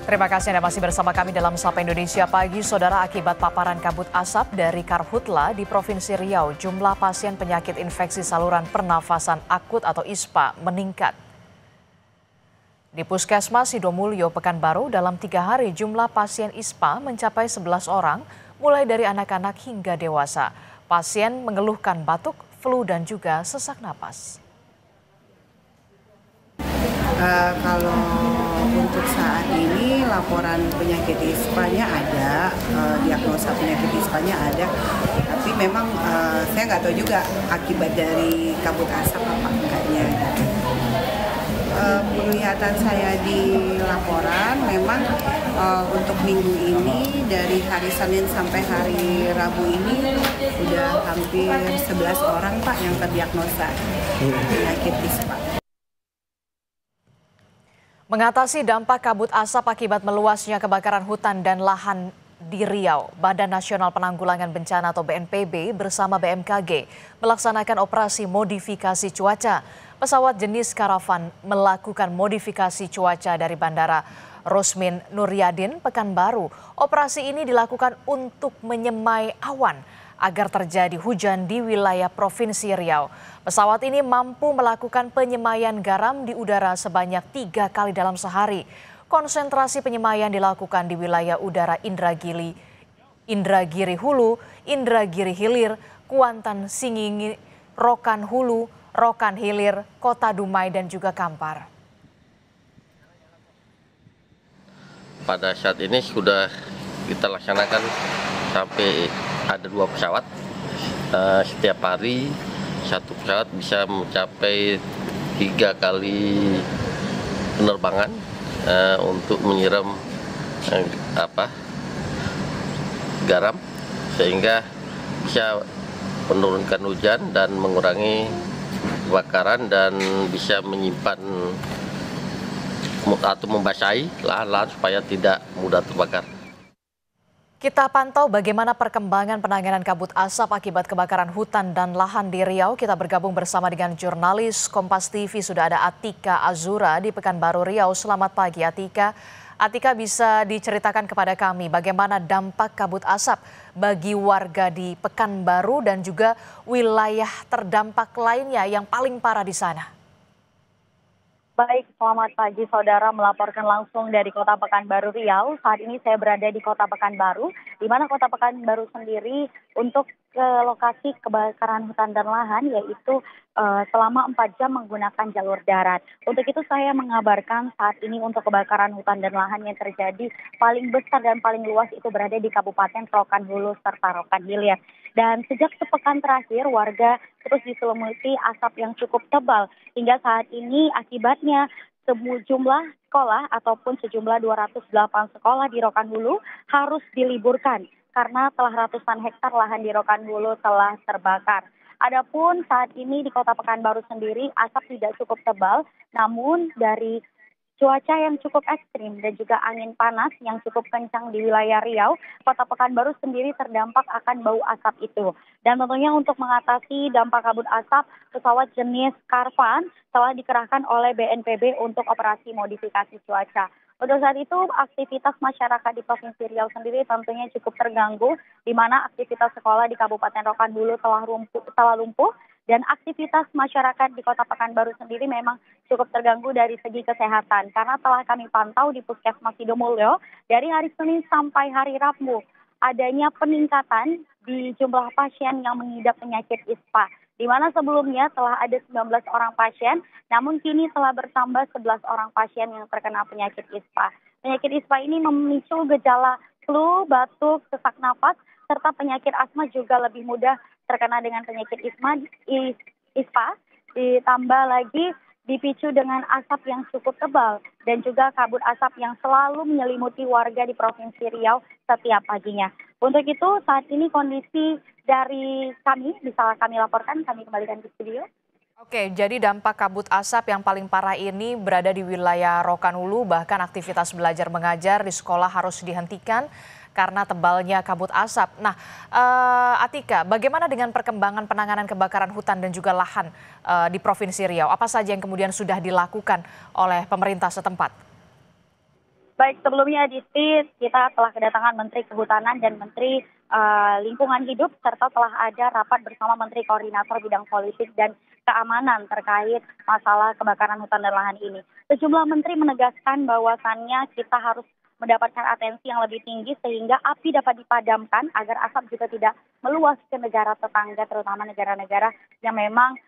Terima kasih Anda masih bersama kami dalam Sapa Indonesia Pagi. Saudara, akibat paparan kabut asap dari Karhutla di Provinsi Riau, jumlah pasien penyakit infeksi saluran pernafasan akut atau ISPA meningkat. Di Puskesmas Sidomulyo, Pekanbaru, dalam 3 hari jumlah pasien ISPA mencapai 11 orang, mulai dari anak-anak hingga dewasa. Pasien mengeluhkan batuk, flu, dan juga sesak napas. Kalau untuk saat ini laporan penyakit ISPA-nya ada, diagnosa penyakit ISPA-nya ada, tapi memang saya nggak tahu juga akibat dari kabut asap apa enggaknya. Penglihatan saya di laporan memang untuk minggu ini dari hari Senin sampai hari Rabu ini udah hampir 11 orang Pak yang terdiagnosa penyakit ISPA. Mengatasi dampak kabut asap akibat meluasnya kebakaran hutan dan lahan di Riau, Badan Nasional Penanggulangan Bencana atau BNPB bersama BMKG melaksanakan operasi modifikasi cuaca. Pesawat jenis Karavan melakukan modifikasi cuaca dari Bandara Rosmin Nuryadin, Pekanbaru. Operasi ini dilakukan untuk menyemai awan agar terjadi hujan di wilayah Provinsi Riau. Pesawat ini mampu melakukan penyemaian garam di udara sebanyak 3 kali dalam sehari. Konsentrasi penyemaian dilakukan di wilayah udara Indragiri Hulu, Indragiri Hilir, Kuantan Singingi, Rokan Hulu, Rokan Hilir, Kota Dumai, dan juga Kampar. Pada saat ini sudah kita laksanakan sampai ada 2 pesawat. Setiap hari satu pesawat bisa mencapai 3 kali penerbangan untuk menyiram garam sehingga bisa menurunkan hujan dan mengurangi kebakaran dan bisa menyimpan atau membasahi lahan-lahan supaya tidak mudah terbakar. Kita pantau bagaimana perkembangan penanganan kabut asap akibat kebakaran hutan dan lahan di Riau. Kita bergabung bersama dengan jurnalis Kompas TV. Sudah ada Atika Azura di Pekanbaru Riau. Selamat pagi Atika. Atika, bisa diceritakan kepada kami bagaimana dampak kabut asap bagi warga di Pekanbaru dan juga wilayah terdampak lainnya yang paling parah di sana? Baik, selamat pagi saudara, melaporkan langsung dari Kota Pekanbaru Riau. Saat ini saya berada di Kota Pekanbaru, di mana Kota Pekanbaru sendiri untuk ke lokasi kebakaran hutan dan lahan yaitu selama 4 jam menggunakan jalur darat. Untuk itu saya mengabarkan saat ini untuk kebakaran hutan dan lahan yang terjadi paling besar dan paling luas itu berada di Kabupaten Rokan Hulu serta Rokan Hilir. Dan sejak sepekan terakhir warga terus diselimuti asap yang cukup tebal. Hingga saat ini akibatnya sejumlah sekolah ataupun sejumlah 208 sekolah di Rokan Hulu harus diliburkan karena telah ratusan hektar lahan di Rokan Hulu telah terbakar. Adapun saat ini di Kota Pekanbaru sendiri asap tidak cukup tebal, namun dari cuaca yang cukup ekstrim dan juga angin panas yang cukup kencang di wilayah Riau, Kota Pekanbaru sendiri terdampak akan bau asap itu. Dan tentunya untuk mengatasi dampak kabut asap, pesawat jenis Karavan telah dikerahkan oleh BNPB untuk operasi modifikasi cuaca. Untuk saat itu, aktivitas masyarakat di Provinsi Riau sendiri tentunya cukup terganggu, di mana aktivitas sekolah di Kabupaten Rokan Hulu telah lumpuh, dan aktivitas masyarakat di Kota Pekanbaru sendiri memang cukup terganggu dari segi kesehatan. Karena telah kami pantau di Puskesmas Sidomulyo, dari hari Senin sampai hari Rabu, adanya peningkatan di jumlah pasien yang mengidap penyakit ISPA. Di mana sebelumnya telah ada 19 orang pasien, namun kini telah bertambah 11 orang pasien yang terkena penyakit ISPA. Penyakit ISPA ini memicu gejala flu, batuk, sesak napas, serta penyakit asma juga lebih mudah terkena dengan penyakit ISPA, ditambah lagi dipicu dengan asap yang cukup tebal dan juga kabut asap yang selalu menyelimuti warga di Provinsi Riau setiap paginya. Untuk itu saat ini kondisi dari kami bisa kami laporkan, kami kembalikan ke studio. Oke, jadi dampak kabut asap yang paling parah ini berada di wilayah Rokan Hulu, bahkan aktivitas belajar mengajar di sekolah harus dihentikan karena tebalnya kabut asap. Nah, Atika, bagaimana dengan perkembangan penanganan kebakaran hutan dan juga lahan di Provinsi Riau? Apa saja yang kemudian sudah dilakukan oleh pemerintah setempat? Baik, sebelumnya Disti, kita telah kedatangan Menteri Kehutanan dan Menteri Lingkungan Hidup, serta telah ada rapat bersama Menteri Koordinator Bidang Politik dan Keamanan terkait masalah kebakaran hutan dan lahan ini. Sejumlah menteri menegaskan bahwasannya kita harus mendapatkan atensi yang lebih tinggi sehingga api dapat dipadamkan agar asap juga tidak meluas ke negara tetangga, terutama negara-negara yang memang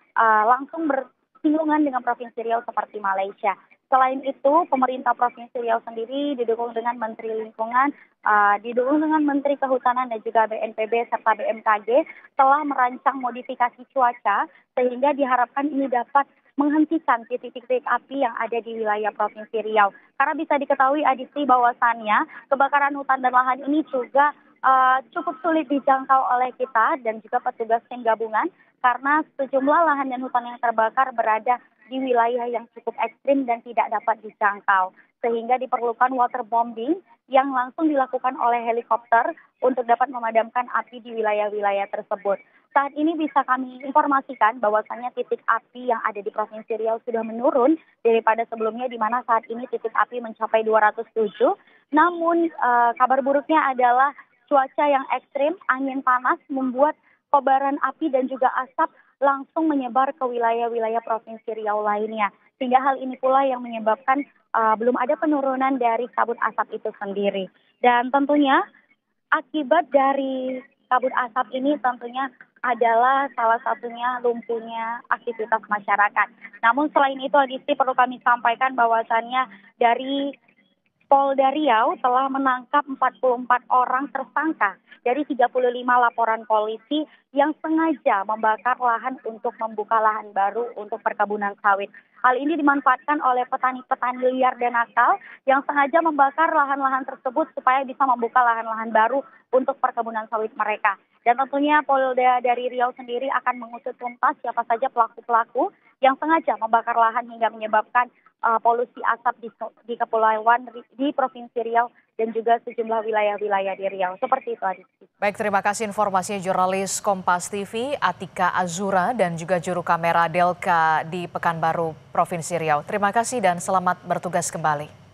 langsung bersinggungan dengan Provinsi Riau seperti Malaysia. Selain itu, pemerintah Provinsi Riau sendiri didukung dengan Menteri Lingkungan, didukung dengan Menteri Kehutanan dan juga BNPB serta BMKG telah merancang modifikasi cuaca sehingga diharapkan ini dapat menghentikan titik-titik api yang ada di wilayah Provinsi Riau. Karena bisa diketahui Adisti bahwasannya kebakaran hutan dan lahan ini juga cukup sulit dijangkau oleh kita dan juga petugas tim gabungan karena sejumlah lahan dan hutan yang terbakar berada di wilayah yang cukup ekstrim dan tidak dapat dijangkau. Sehingga diperlukan waterbombing yang langsung dilakukan oleh helikopter untuk dapat memadamkan api di wilayah-wilayah tersebut. Saat ini bisa kami informasikan bahwasannya titik api yang ada di Provinsi Riau sudah menurun daripada sebelumnya di mana saat ini titik api mencapai 207. Namun kabar buruknya adalah cuaca yang ekstrim, angin panas membuat kobaran api dan juga asap langsung menyebar ke wilayah-wilayah Provinsi Riau lainnya. Sehingga hal ini pula yang menyebabkan belum ada penurunan dari kabut asap itu sendiri. Dan tentunya akibat dari kabut asap ini tentunya adalah salah satunya lumpuhnya aktivitas masyarakat. Namun selain itu Adisti perlu kami sampaikan bahwasannya dari Polda Riau telah menangkap 44 orang tersangka dari 35 laporan polisi yang sengaja membakar lahan untuk membuka lahan baru untuk perkebunan sawit. Hal ini dimanfaatkan oleh petani-petani liar dan nakal yang sengaja membakar lahan-lahan tersebut supaya bisa membuka lahan-lahan baru untuk perkebunan sawit mereka. Dan tentunya Polda dari Riau sendiri akan mengusut tuntas siapa saja pelaku-pelaku yang sengaja membakar lahan hingga menyebabkan polusi asap di kepulauan di Provinsi Riau dan juga sejumlah wilayah-wilayah di Riau. Seperti itu, Adisti. Baik, terima kasih informasinya jurnalis Kompas TV Atika Azura dan juga juru kamera Delka di Pekanbaru, Provinsi Riau. Terima kasih dan selamat bertugas kembali.